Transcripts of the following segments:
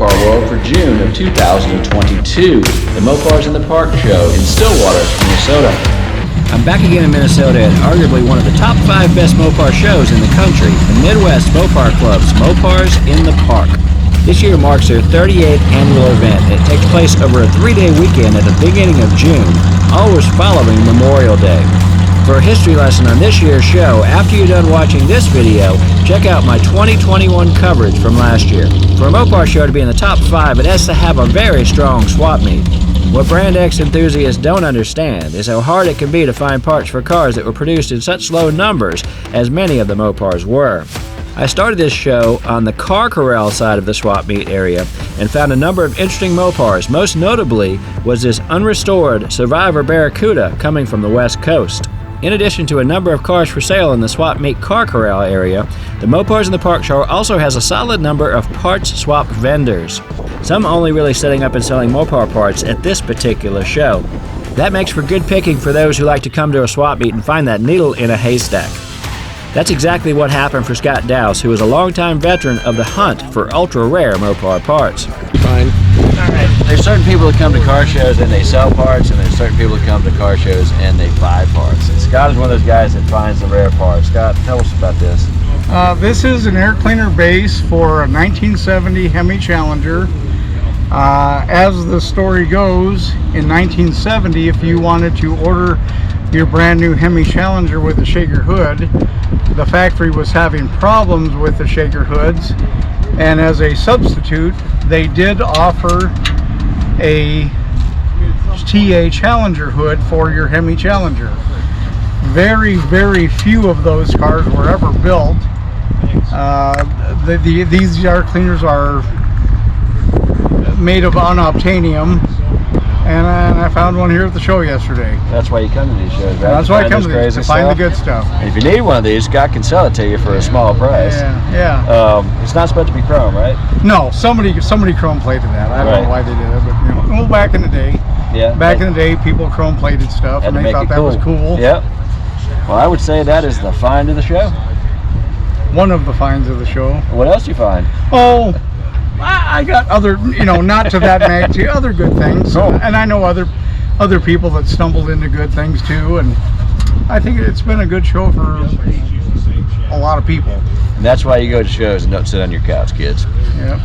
Mopar World for June of 2022, the Mopars in the Park show in Stillwater, Minnesota. I'm back again in Minnesota at arguably one of the top 5 best Mopar shows in the country, the Midwest Mopar Club's Mopars in the Park. This year marks their 38th annual event. It takes place over a 3-day weekend at the beginning of June, always following Memorial Day. For a history lesson on this year's show, after you're done watching this video, check out my 2021 coverage from last year. For a Mopar show to be in the top 5, it has to have a very strong swap meet. What Brand X enthusiasts don't understand is how hard it can be to find parts for cars that were produced in such low numbers as many of the Mopars were. I started this show on the car corral side of the swap meet area and found a number of interesting Mopars. Most notably was this unrestored Survivor Barracuda coming from the West Coast. In addition to a number of cars for sale in the swap meet car corral area, the Mopars in the Park show also has a solid number of parts swap vendors, some only really setting up and selling Mopar parts at this particular show. That makes for good picking for those who like to come to a swap meet and find that needle in a haystack. That's exactly what happened for Scott Dowse, who is a longtime veteran of the hunt for ultra-rare Mopar parts. Fine. All right. There's certain people that come to car shows and they sell parts, and there's certain people that come to car shows and they buy parts. And Scott is one of those guys that finds the rare parts. Scott, tell us about this. This is an air cleaner base for a 1970 Hemi Challenger. As the story goes, in 1970, if you wanted to order your brand new Hemi Challenger with a shaker hood, the factory was having problems with the shaker hoods, and as a substitute they did offer a TA Challenger hood for your Hemi Challenger. Very, very few of those cars were ever built. These air cleaners are made of unobtainium, and I found one here at the show yesterday. That's why you come to these shows, right? That's why I come to these, to find the good stuff. And if you need one of these, Scott can sell it to you for a small price. Yeah. It's not supposed to be chrome, right? No, somebody chrome plated that. I don't know why they did it, but you know, well, back in the day. Yeah. Back in the day, people chrome plated stuff, and they thought that was cool. Yep. Well, I would say that is the find of the show. One of the finds of the show. What else do you find? Oh, I got other, not to that magnitude, other good things. Cool. And I know other people that stumbled into good things too, and I think it's been a good show for a lot of people. And that's why you go to shows and don't sit on your couch, kids. Yeah.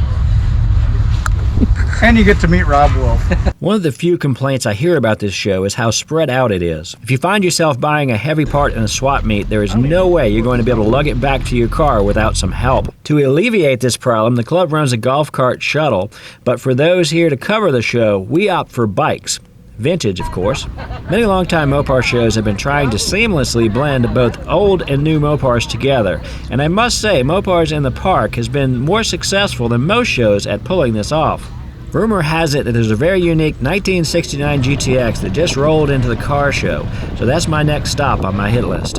And you get to meet Rob Wolf. One of the few complaints I hear about this show is how spread out it is. If you find yourself buying a heavy part in a swap meet, there is no way you're going to be able to lug it back to your car without some help. To alleviate this problem, the club runs a golf cart shuttle, but for those here to cover the show, we opt for bikes. Vintage, of course. Many longtime Mopar shows have been trying to seamlessly blend both old and new Mopars together, and I must say Mopars in the Park has been more successful than most shows at pulling this off. Rumor has it that there's a very unique 1969 GTX that just rolled into the car show, so that's my next stop on my hit list.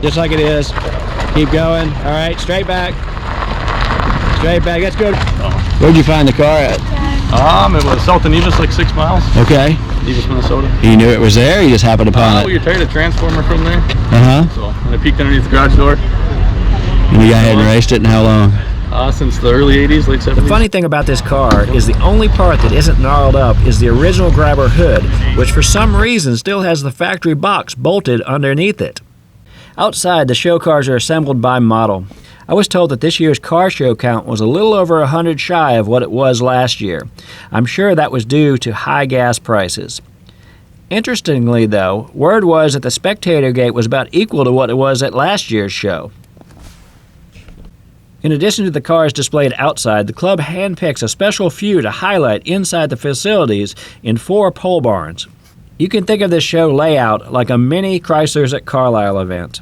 Just like it is. Keep going. All right, straight back. Straight back. That's good. Where'd you find the car at? It was south of Nevis, like 6 miles. Okay. Nevis, Minnesota. You knew it was there, or you just happened upon it? We retired a transformer from there. So, and I peeked underneath the garage door. And you got ahead and raced it, and how long? Since the early 80s, late 70s. The funny thing about this car is the only part that isn't gnarled up is the original grabber hood, which for some reason still has the factory box bolted underneath it. Outside, the show cars are assembled by model. I was told that this year's car show count was a little over 100 shy of what it was last year. I'm sure that was due to high gas prices. Interestingly, though, word was that the spectator gate was about equal to what it was at last year's show. In addition to the cars displayed outside, the club handpicks a special few to highlight inside the facilities in 4 pole barns. You can think of this show layout like a mini Chrysler's at Carlisle event.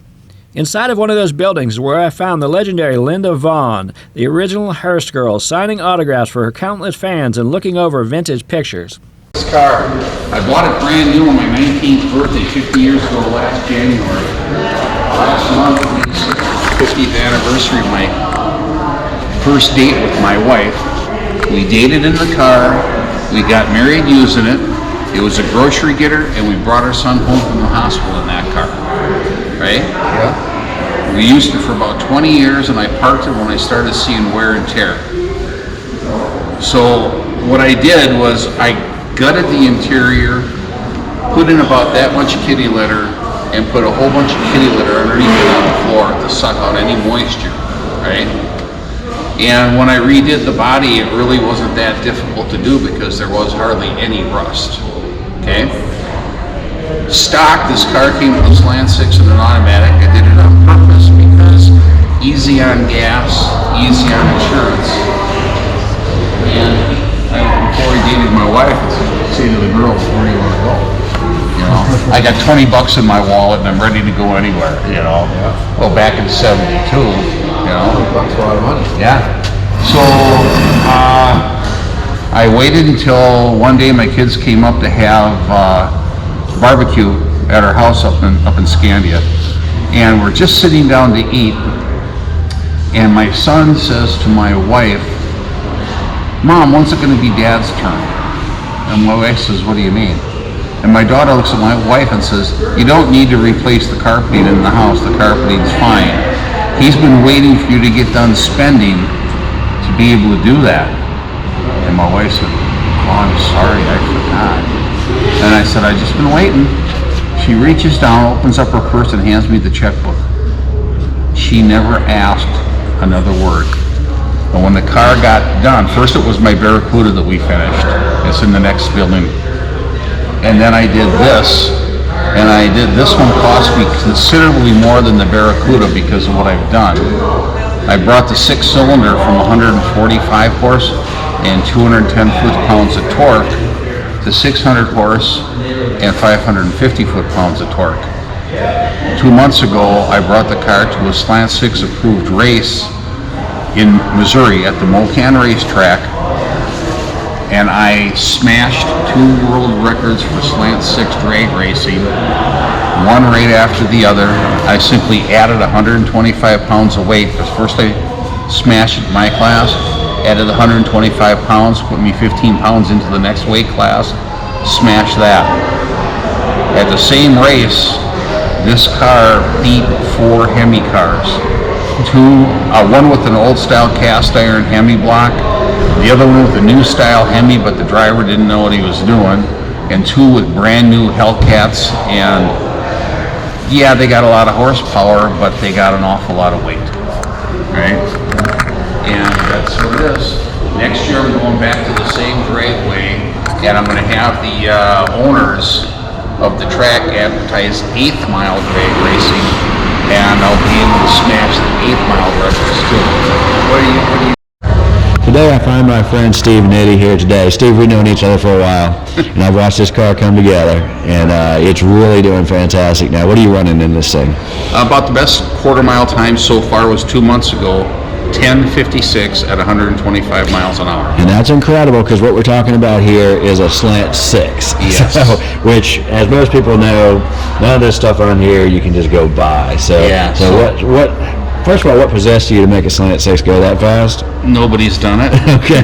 Inside of one of those buildings is where I found the legendary Linda Vaughn, the original Hearst girl, signing autographs for her countless fans and looking over vintage pictures. This car, I bought it brand new on my 19th birthday 50 years ago last January. Last month was the 50th anniversary of my first date with my wife. We dated in the car, we got married using it. It was a grocery getter, and we brought our son home from the hospital in that car, right? Yeah. We used it for about 20 years, and I parked it when I started seeing wear and tear. So what I did was I gutted the interior, put in about that much kitty litter, and put a whole bunch of kitty litter underneath it on the floor to suck out any moisture, right? And when I redid the body, it really wasn't that difficult to do because there was hardly any rust, okay? Stock, this car came with a slant 6 and an automatic. I did it on purpose because easy on gas, easy on insurance. And before I dated my wife, I'd say to the girls, where do you want to go? You know, I got 20 bucks in my wallet and I'm ready to go anywhere, you know. Yeah. Well, back in 72, you know. 20 bucks, a lot of money. Yeah. So, I waited until one day my kids came up to have barbecue at our house up in Scandia. And we're just sitting down to eat. And my son says to my wife, Mom, when's it going to be Dad's turn? And my wife says, what do you mean? And my daughter looks at my wife and says, you don't need to replace the carpeting in the house. The carpeting's fine. He's been waiting for you to get done spending to be able to do that. And my wife said, oh, I'm sorry, I forgot. And I said, I've just been waiting. She reaches down, opens up her purse and hands me the checkbook. She never asked another word. And when the car got done, first it was my Barracuda that we finished. It's in the next building. And then I did this, and this one cost me considerably more than the Barracuda because of what I've done. I brought the 6-cylinder from 145 horse and 210 foot-pounds of torque to 600 horse and 550 foot-pounds of torque. 2 months ago, I brought the car to a Slant 6 approved race in Missouri at the Mocan racetrack, and I smashed 2 world records for Slant 6 drag racing, one right after the other. I simply added 125 pounds of weight, because first I smashed it in my class, added 125 pounds, put me 15 pounds into the next weight class, smashed that. At the same race, this car beat 4 Hemi cars. One with an old style cast iron Hemi block, the other one with a new style Hemi, but the driver didn't know what he was doing, and 2 with brand new Hellcats. And yeah, they got a lot of horsepower, but they got an awful lot of weight, right? And that's what it is. Next year I'm going back to the same dragway, and I'm going to have the owners of the track advertise 8th mile drag racing, and I'll be able to smash the 8th mile records too. What do you Today I find my friend Steve and Eddie here today. Steve, we've known each other for a while, and I've watched this car come together, and it's really doing fantastic. Now, what are you running in this thing? About the best quarter-mile time so far was 2 months ago, 10:56 at 125 miles an hour. And that's incredible, because what we're talking about here is a Slant 6. Yes. So, which, as most people know, none of this stuff on here you can just go buy. So, yeah, so what? First of all, what possessed you to make a Slant 6 go that fast? Nobody's done it. Okay.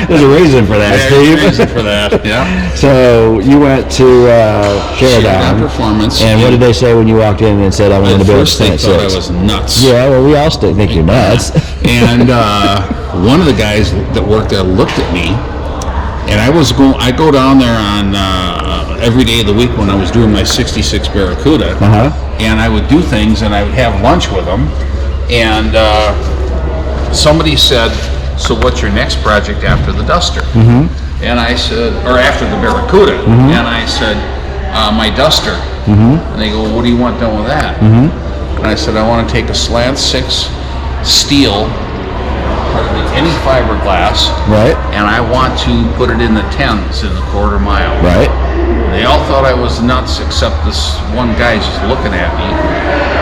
There's a reason for that, Steve. There's a reason for that, yeah. So you went to Sheridan Performance. And what did they say when you walked in and said, I want to build a Slant 6? They thought I was nuts. Yeah, well, we all still think you're nuts. And one of the guys that worked there looked at me, and I go down there on every day of the week when I was doing my 66 Barracuda, and I would do things, and I would have lunch with them, and somebody said, so what's your next project after the Duster? And I said, or after the Barracuda, and I said, my Duster. And they go, well, what do you want done with that? And I said, I want to take a Slant 6 steel, hardly any fiberglass, right, and I want to put it in the 10s in the quarter mile. Right. They all thought I was nuts, except this one guy just looking at me.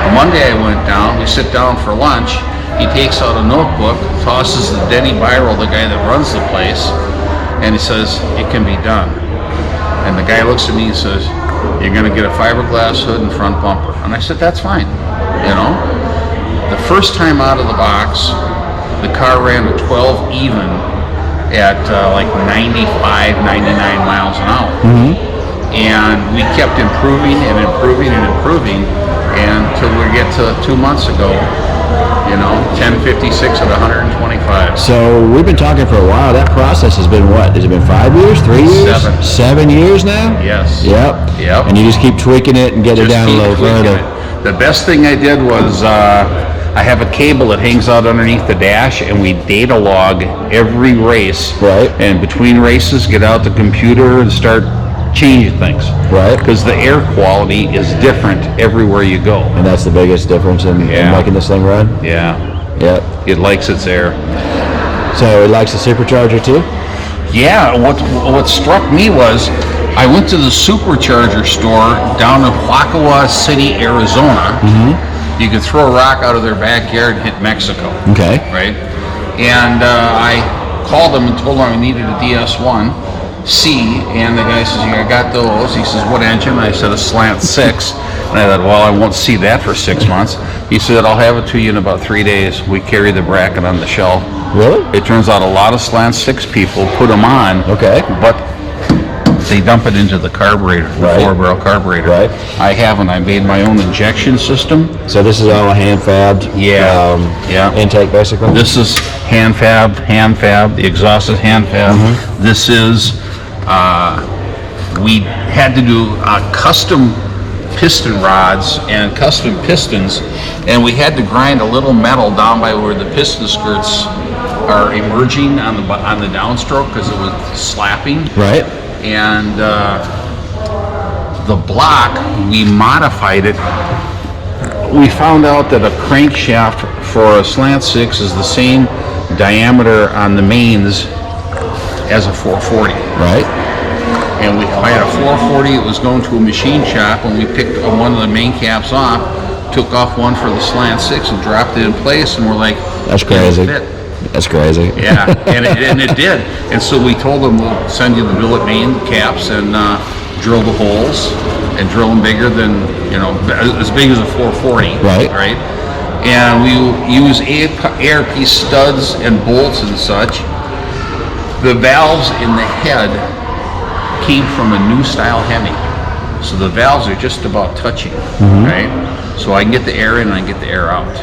And one day I went down, we sit down for lunch, he takes out a notebook, tosses the Denny Biro, the guy that runs the place, and he says, it can be done. And the guy looks at me and says, you're going to get a fiberglass hood and front bumper. And I said, that's fine, you know. The first time out of the box, the car ran a 12 even at like 95, 99 miles an hour. And we kept improving and improving and improving, and until we get to 2 months ago, You know, 1056 at 125. So we've been talking for a while. That process has been what? Has it been 5 years, 3 years? 7. 7 years now? Yes. Yep. Yep. And you just keep tweaking it and get it Just down a keep little tweaking further. it. The best thing I did was I have a cable that hangs out underneath the dash, and we data log every race. Right. And between races, get out the computer and start changing things. Right. Because the air quality is different everywhere you go. And that's the biggest difference in making this thing run? Yeah. Yep. It likes its air. So it likes the supercharger too? Yeah, what struck me was I went to the supercharger store down in Huacawa City, Arizona. Mm-hmm. You could throw a rock out of their backyard and hit Mexico. Okay. Right? And I called them and told them I needed a DS1C, and the guy says, "Yeah, I got those." He says, "What engine?" I said, "A Slant 6. And I thought, well, I won't see that for 6 months. He said, "I'll have it to you in about 3 days. We carry the bracket on the shelf." Really? It turns out a lot of Slant 6 people put them on, Okay. but they dump it into the carburetor, the Right. 4-barrel carburetor. Right. I haven't. I made my own injection system. So this is all hand fabbed? Yeah. Yeah. Intake basically? This is hand fab. The exhaust is hand fab. Mm-hmm. This is, we had to do custom piston rods and custom pistons, and we had to grind a little metal down by where the piston skirts are emerging on the downstroke because it was slapping. Right. And the block, we modified it. We found out that a crankshaft for a Slant 6 is the same diameter on the mains as a 440. Right. And I had a 440, it was going to a machine shop, and we picked one of the main caps off, took off one for the Slant 6 and dropped it in place, and we're like, That's crazy. "It'll fit." That's crazy. Yeah, and it did. And so we told them, we'll send you the billet main caps and drill the holes and drill them bigger than, as big as a 440. Right. Right. And we use ARP studs and bolts and such. The valves in the head came from a new style Hemi. So the valves are just about touching, right? So I can get the air in and I can get the air out.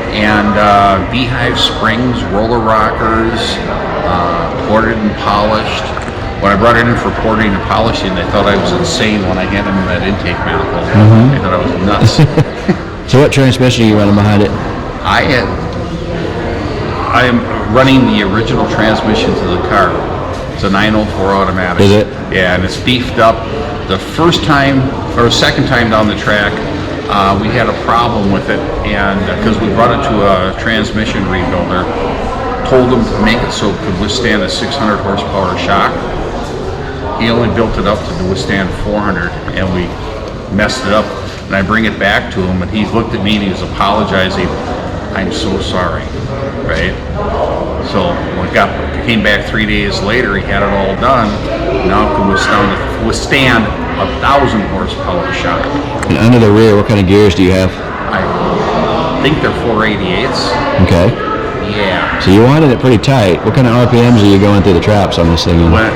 And beehive springs, roller rockers, ported and polished. When I brought it in for porting and polishing, they thought I was insane when I handed them that intake manifold. They thought I was nuts. So what transmission are you running behind it? I am running the original transmission to the car. It's a 904 automatic. Is it? Yeah, and it's beefed up. The first time, or second time down the track, we had a problem with it, and because we brought it to a transmission rebuilder, told him to make it so it could withstand a 600 horsepower shock. He only built it up to withstand 400, and we messed it up. And I bring it back to him, and he looked at me and he was apologizing. "I'm so sorry," right? So when it came back 3 days later, he had it all done. Now it can withstand 1,000 horsepower shock. And under the rear, what kind of gears do you have? I think they're 488s. Okay. Yeah. So you wanted it pretty tight. What kind of RPMs are you going through the traps on this thing? When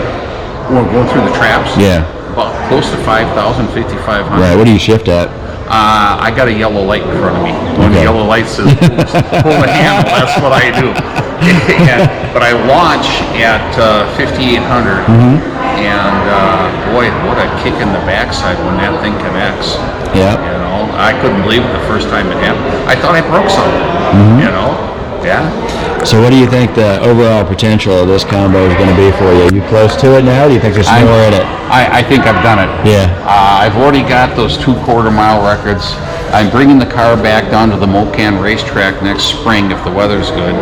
we're going through the traps, Yeah. about close to 5,000, 5,500. Right. What do you shift at? I got a yellow light in front of me. When the Okay. yellow light says pull the handle, that's what I do. But I launch at 5,800, and boy, what a kick in the backside when that thing connects. Yeah. I couldn't believe it the first time it happened. I thought I broke something. Yeah. So what do you think the overall potential of this combo is going to be for you? Are you close to it now? Or do you think there's more in it? I think I've done it. Yeah. I've already got those 2 quarter-mile records. I'm bringing the car back down to the Mocan racetrack next spring if the weather's good,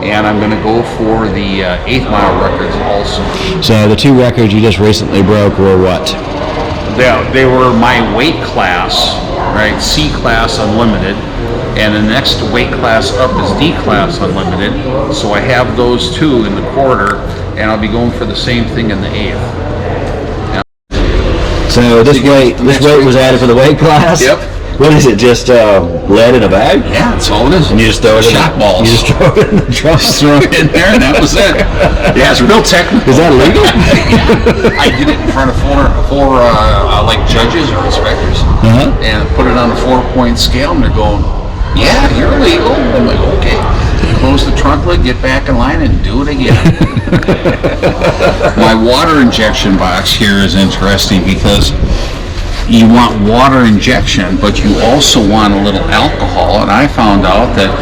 and I'm going to go for the 8th-mile records also. So the 2 records you just recently broke were what? They were my weight class, right? C class unlimited, and the next weight class up is D class unlimited. So I have those 2 in the quarter, and I'll be going for the same thing in the 8th. So this weight was added for the weight class? Yep. What is it? Just lead in a bag? Yeah, that's all it is. And you just throw it Shot balls. You just throw it in the trunk. Just throw it in there, and that was it. Yeah, it's real technical. Is that legal? I did it in front of four like judges or inspectors, and put it on a 4-point scale, and they're going, yeah, you're legal. I'm like, okay. Close the trunk lid, get back in line, and do it again. My water injection box here is interesting because you want water injection, but you also want a little alcohol. And I found out that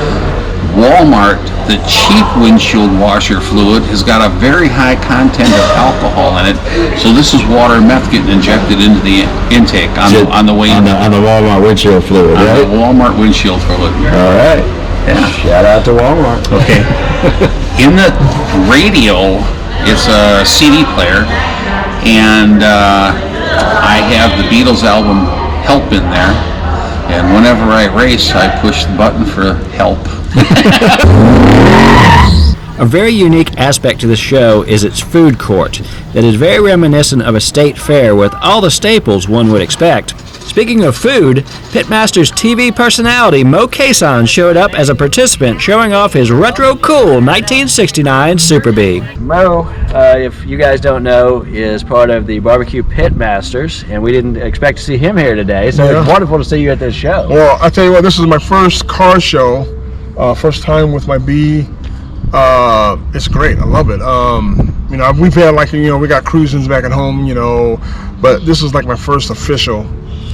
Walmart, the cheap windshield washer fluid, has got a very high content of alcohol in it. So this is water and meth getting injected into the intake on the way in. On the Walmart windshield fluid, right? The Walmart windshield fluid. All right. Yeah. Shout out to Walmart. Okay. In the radio, it's a CD player, and I have the Beatles album Help in there. And whenever I race, I push the button for help. A very unique aspect to the show is its food court that is very reminiscent of a state fair with all the staples one would expect. Speaking of food, Pitmasters TV personality Mo Cason showed up as a participant showing off his retro cool 1969 Super Bee. Mo, if you guys don't know, is part of the Barbecue Pitmasters, and we didn't expect to see him here today, so Yeah. it's wonderful to see you at this show. Well, I tell you what, this is my first car show, first time with my B. It's great. I love it. You know, we've had we got cruisings back at home, but this is like my first official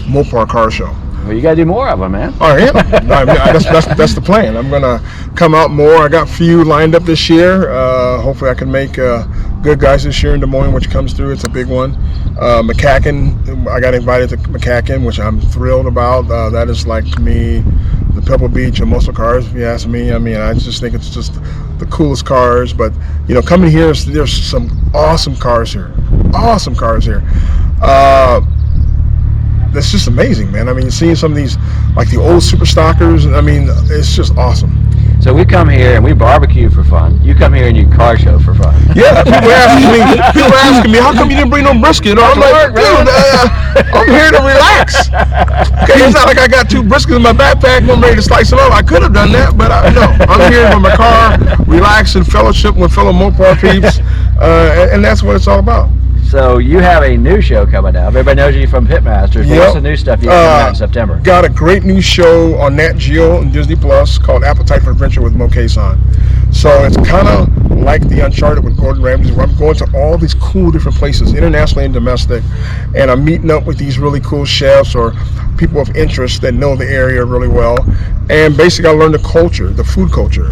Mopar car show. Well, you gotta do more of them, man. Oh yeah, that's the plan. I'm gonna come out more. I got a few lined up this year. Hopefully, I can make good guys this year in Des Moines, which comes through. It's a big one. McCacken, I got invited to McCacken, which I'm thrilled about. That is like to me the Pebble Beach of muscle cars, if you ask me. I mean, I just think it's just the coolest cars. But coming here, there's some awesome cars here. Awesome cars here. That's just amazing, man. I mean, seeing some of these, like the old super stockers, I mean, it's just awesome. So we come here and we barbecue for fun. You come here and you car show for fun. Yeah, people asking me, how come you didn't bring no brisket? I'm like, dude, I'm here to relax. Okay, it's not like I got 2 briskets in my backpack and I'm ready to slice them up. I could have done that, but no. I'm here with my car, relaxing, fellowship with fellow Mopar peeps, and that's what it's all about. So you have a new show coming out. Everybody knows you from Pitmasters. Yep. What's the new stuff you got coming out in September? Got a great new show on Nat Geo and Disney Plus called Appetite for Adventure with Mo Cason. So it's kind of like the Uncharted with Gordon Ramsay, where I'm going to all these cool different places, internationally and domestic, and I'm meeting up with these really cool chefs or people of interest that know the area really well. And basically, I learned the culture, the food culture.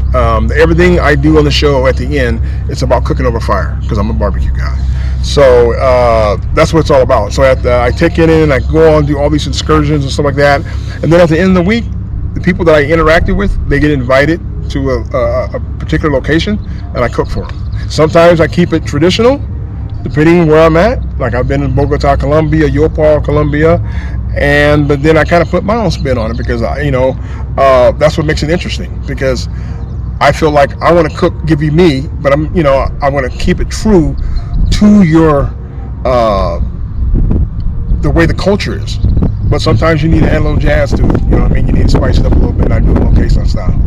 Everything I do on the show at the end, it's about cooking over fire because I'm a barbecue guy. So that's what it's all about. So I take it in, I go on, do all these excursions and stuff like that. And then at the end of the week, the people that I interacted with, they get invited to a particular location, and I cook for them. Sometimes I keep it traditional, depending on where I'm at. Like I've been in Bogota, Colombia, Yopal, Colombia, but then I kind of put my own spin on it because that's what makes it interesting. Because I feel like I want to cook, give you me, but I want to keep it true to your the way the culture is. But sometimes you need to add a little jazz to it. You know what I mean? You need to spice it up a little bit. I do it on Cason style.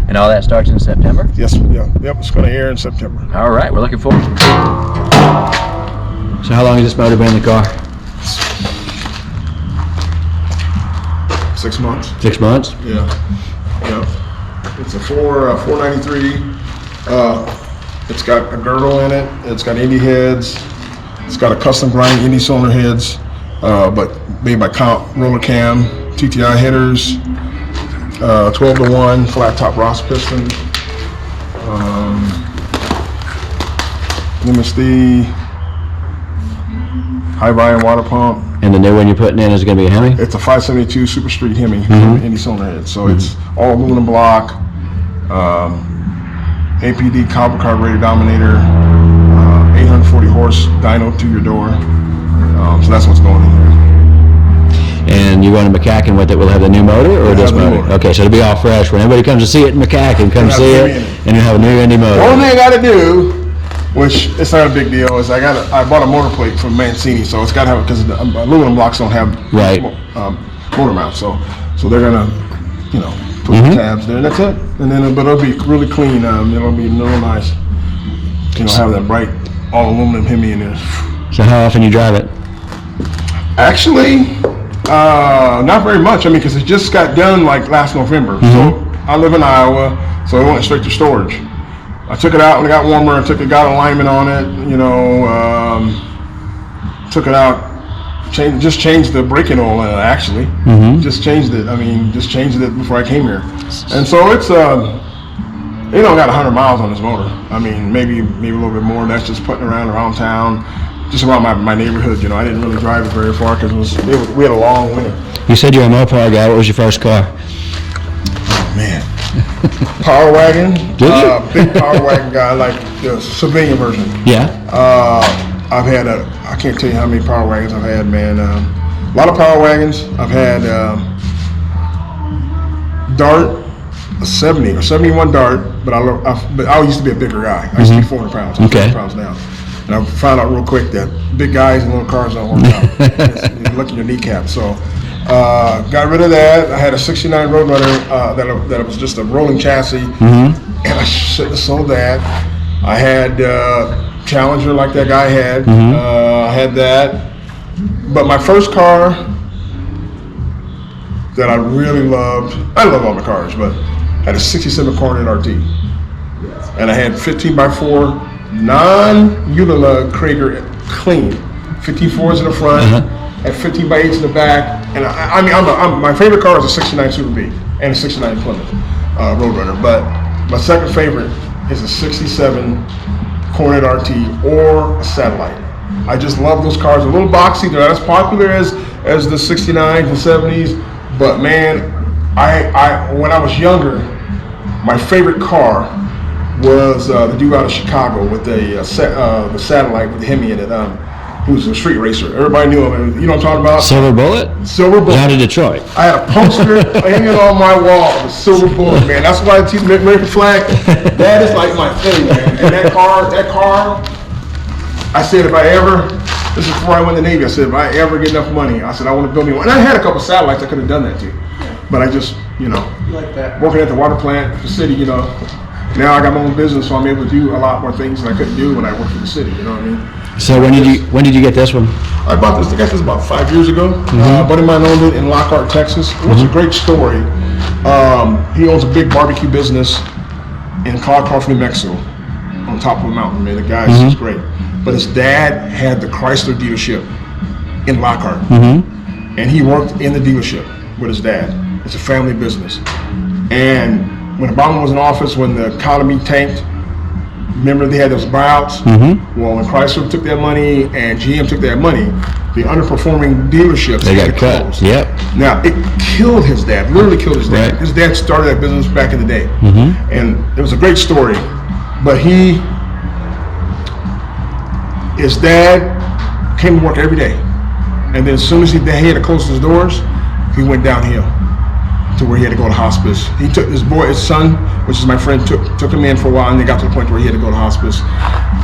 And all that starts in September? Yes, yeah, yep. It's going to air in September. All right, we're looking forward. So how long has this motor been in the car? 6 months. 6 months? Yeah. It's a 493. It's got a girdle in it. It's got Indy heads. It's got a custom grind Indy cylinder heads, but made by Comp roller cam, TTI headers, 12-to-1 flat top Ross piston, MSD, high volume water pump. And the new one you're putting in is going to be a Hemi? It's a 572 Super Street Hemi, Indy cylinder head. So it's all aluminum block, APD copper carburetor Dominator, 840 horse dyno to your door. So that's what's going in there. And you're going to McCacken with it, will it have the new motor or this have the new motor? motor. Okay, so it'll be all fresh. When everybody comes to see it in McCacken, come have see the it, Hemi in it. and you'll have a new Indy motor. The only thing I got to do, which it's not a big deal, is I bought a motor plate from Mancini, so it's got to have, because the aluminum blocks don't have Right. Motor mounts, so they're gonna, put the tabs there, and that's it. And then, but it'll be really clean. It'll be real nice. Have that bright all aluminum Hemi in there. So how often you drive it? Actually, Not very much. I mean, because it just got done like last November. So I live in Iowa, so it went straight to storage. I took it out when it got warmer. I got alignment on it. Took it out. Just changed the braking oil in it, actually. Just changed it. I mean, just changed it before I came here. And so it's it don't got 100 miles on this motor. I mean, maybe a little bit more. That's just putting around town, just around my neighborhood. I didn't really drive it very far because we had a long winter. You said you're a Mopar guy. What was your first car? Oh man, Power Wagon. Big Power Wagon guy, like the civilian version. Yeah. I've had I can't tell you how many Power Wagons I've had, man. A lot of Power Wagons. I've had Dart, a 70 or 71 Dart, but I used to be a bigger guy. I used to be 400 pounds. I'm 400 pounds now. And I found out real quick that big guys and little cars don't work out. You look at your kneecap. So got rid of that. I had a 69 Roadrunner that was just a rolling chassis, and I shouldn't have sold that. I had Challenger like that guy had. I had that. But my first car that I really loved, I love all my cars, but I had a 67 Hornet RT. And I had 15x4 non-Unilug Krager clean. 15.4s in the front, had 15x8s in the back. And I mean, my favorite car is a 69 Super B and a 69 Plymouth Roadrunner. But my second favorite is a 67 Hornet RT or a Satellite. I just love those cars. They're a little boxy. They're not as popular as the 69s and 70s. But man, I when I was younger, my favorite car was the dude out of Chicago with the Satellite with the Hemi in it. He was a street racer. Everybody knew him. You know what I'm talking about? Silver Bullet? Silver Bullet. Out of Detroit. I had a poster hanging on my wall of Silver Bullet, man. That's why I see the American flag. That is like my thing, man. And that car, I said this is before I went to the Navy, I said if I ever get enough money, I said I want to build me one. And I had a couple satellites I could have done that too. But I just, Like that. working at the water plant, the city, now I got my own business, so I'm able to do a lot more things than I couldn't do when I worked for the city, you know what I mean? So when did you get this one? I got this about 5 years ago. A buddy of mine owned it in Lockhart, Texas. It was a great story. He owns a big barbecue business in Clark, New Mexico, on top of a mountain. Man, the guy's just great. But his dad had the Chrysler dealership in Lockhart, and he worked in the dealership with his dad. It's a family business. And when Obama was in office, when the economy tanked, remember they had those buyouts? Well, when Chrysler took their money and GM took their money, the underperforming dealerships They had got to cut. close. Yep. Now, it killed his dad, literally killed his dad. Right. His dad started that business back in the day. And it was a great story. But his dad came to work every day. And then as soon as he had to close his doors, he went downhill to where he had to go to hospice. He took his son, which is my friend, took him in for a while, and they got to the point where he had to go to hospice.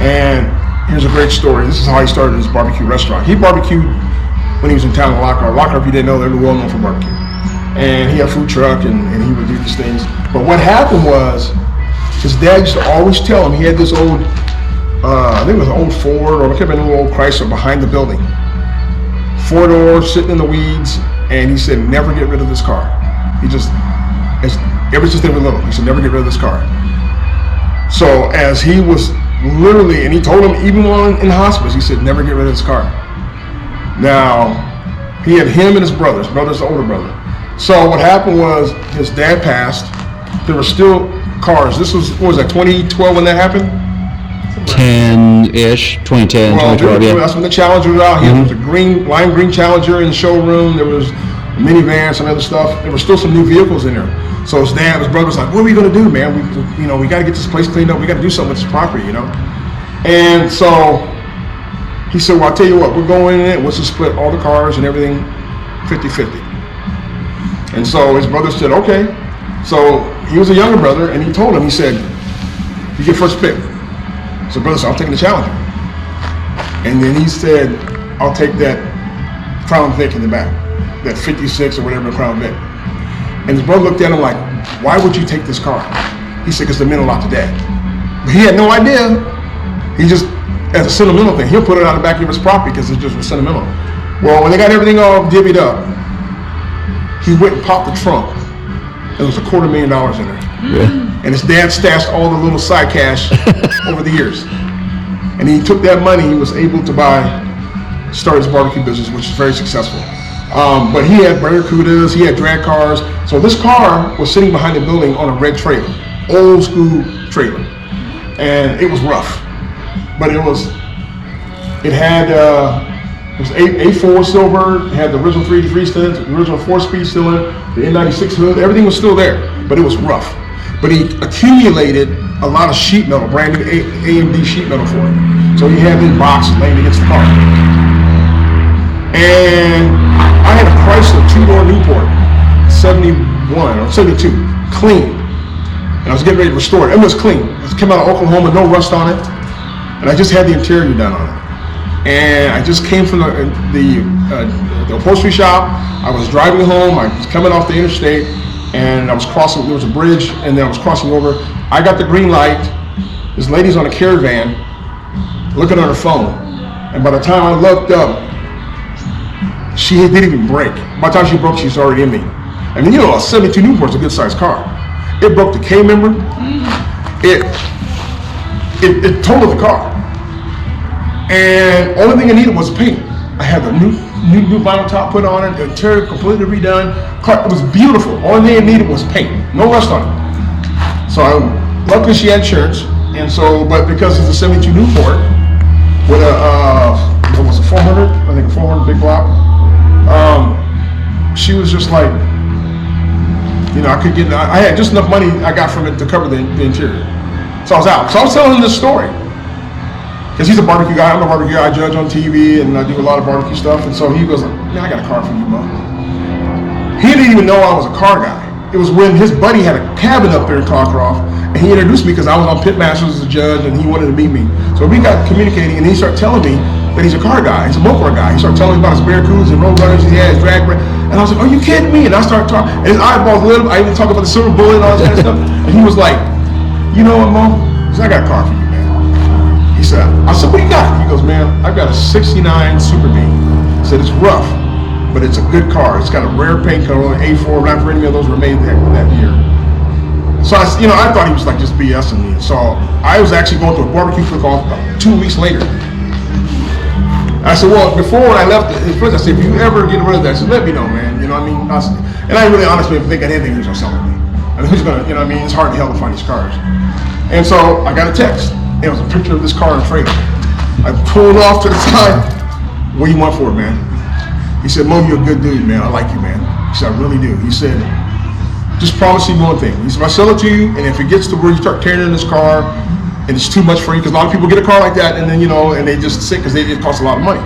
And here's a great story. This is how he started his barbecue restaurant. He barbecued when he was in town in Lockhart. Lockhart, if you didn't know, they were well known for barbecue. And he had a food truck, and he would do these things. But what happened was, his dad used to always tell him, he had this old, I think it was an old Ford, or it could have been an old Chrysler behind the building. 4-door, sitting in the weeds, and he said, never get rid of this car. Ever since they were little, he said, never get rid of this car. So as he was literally, and he told him even while in hospice, he said, never get rid of this car. Now, he had him and his brother's the older brother. So what happened was, his dad passed. There were still cars. This was, what was that, 2012 when that happened? 10-ish, 2010, Well, 2012, yeah. that's when the Challenger was out here. There was a lime green Challenger in the showroom. There was minivans and other stuff. There were still some new vehicles in there. So his brother was like, what are we gonna do, man? We gotta get this place cleaned up. We gotta do something with this property, And so he said, well, I'll tell you what, we're going in it. We'll just split all the cars and everything 50-50. And so his brother said, okay. So he was a younger brother, and he told him, he said, you get first pick. So brother said, I'm taking the Challenger. And then he said, I'll take that Crown Vic in the back, that 56 or whatever Crown Vic. And his brother looked at him like, why would you take this car? He said, because it meant a lot to Dad. But he had no idea. He just, as a sentimental thing, he'll put it on the back of his property because it just was sentimental. Well, when they got everything all divvied up, he went and popped the trunk. There was $250,000 in there. And his dad stashed all the little side cash over the years. And he took that money, he was able to start his barbecue business, which is very successful. But he had Barracudas, he had drag cars. So this car was sitting behind the building on a red trailer, old school trailer. And it was rough. But it had A4 silver, it had the original 383 stints, the original 4-speed cylinder, the N96 hood, everything was still there, but it was rough. But he accumulated a lot of sheet metal, brand new AMD sheet metal for it. So he had this box laying against the car. And I had a Chrysler 2-door Newport, 71 or 72, clean. And I was getting ready to restore it. It was clean. It came out of Oklahoma, no rust on it. And I just had the interior done on it. And I just came from the upholstery shop. I was driving home. I was coming off the interstate, and I was crossing. There was a bridge, and then I was crossing over. I got the green light. This lady's on a Caravan, looking at her phone. And by the time I looked up, she didn't even break. By the time she broke, she was already in me. I mean, a 72 Newport's a good-sized car. It broke the K member. It totaled the car. And only thing I needed was paint. I had the new vinyl top put on it, the interior completely redone. It was beautiful. Only thing I needed was paint. No rust on it. So luckily she had insurance. And so, but because it's a 72 Newport with what was a 400? I think a 400 big block. She was just like, I had just enough money I got from it to cover the interior. So I was out. So I was telling him this story. Because he's a barbecue guy. I'm a barbecue guy. I judge on TV and I do a lot of barbecue stuff. And so he goes, man, I got a car for you, bro. He didn't even know I was a car guy. It was when his buddy had a cabin up there in Clockcroft, and he introduced me because I was on Pitmasters as a judge and he wanted to meet me. So we got communicating, and he started telling me that he's a car guy. He's a Mopar guy. He started telling me about his Barracudas and Road Runners he had, his drag brake. And I was like, are you kidding me? And I started talking, and his eyeballs lit up. I even talked about the Silver Bullet and all that kind of stuff. And he was like, you know what, Mo? He said, I got a car for you, man. He said, I said, what do you got? He goes, man, I've got a 69 Super B. He said, it's rough, but it's a good car. It's got a rare paint color, A4, not for any of those were made that year. So I thought he was like just BSing me. So I was actually going to a barbecue cook-off 2 weeks later. I said, well, before I left, first I said, if you ever get rid of that, I said, let me know, man. You know what I mean? And I really honestly didn't think anything was going to sell me. I mean, who's going to, you know what I mean? It's hard to hell to find these cars. And so I got a text. It was a picture of this car in trailer. I pulled off to the side. What do you want for it, man? He said, Mo, you're a good dude, man. I like you, man. He said, I really do. He said, just promise me one thing. He said, if I sell it to you, and if it gets to where you start tearing in this car, and it's too much for you, because a lot of people get a car like that, and then, and they just sit because it costs a lot of money.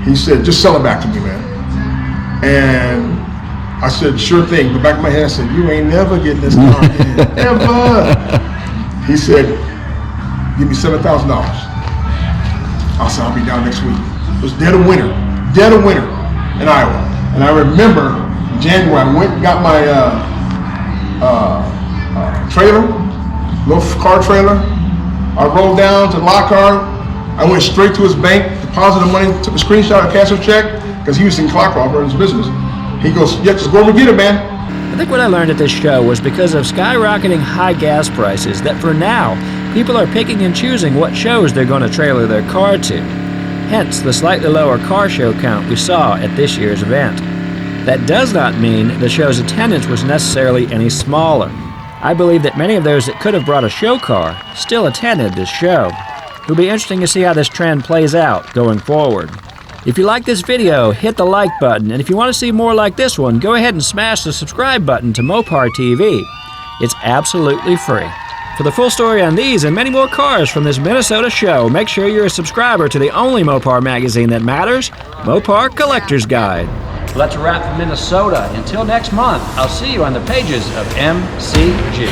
He said, just sell it back to me, man. And I said, sure thing. In the back of my head, I said, you ain't never getting this car again. Ever. He said, give me $7,000. I said, I'll be down next week. It was dead of winter in Iowa. And I remember in January, I went and got my trailer, little car trailer. I rolled down to the lock car. I went straight to his bank, deposited money, took a screenshot of a cancel check, because he was in Clockcroft running his business. He goes, yeah, just go over and get it, man. I think what I learned at this show was because of skyrocketing high gas prices that for now, people are picking and choosing what shows they're going to trailer their car to. Hence the slightly lower car show count we saw at this year's event. That does not mean the show's attendance was necessarily any smaller. I believe that many of those that could have brought a show car still attended this show. It'll be interesting to see how this trend plays out going forward. If you like this video, hit the like button, and if you want to see more like this one, go ahead and smash the subscribe button to Mopar TV. It's absolutely free. For the full story on these and many more cars from this Minnesota show, make sure you're a subscriber to the only Mopar magazine that matters, Mopar Collector's Guide. Well, that's a wrap from Minnesota. Until next month, I'll see you on the pages of MCG.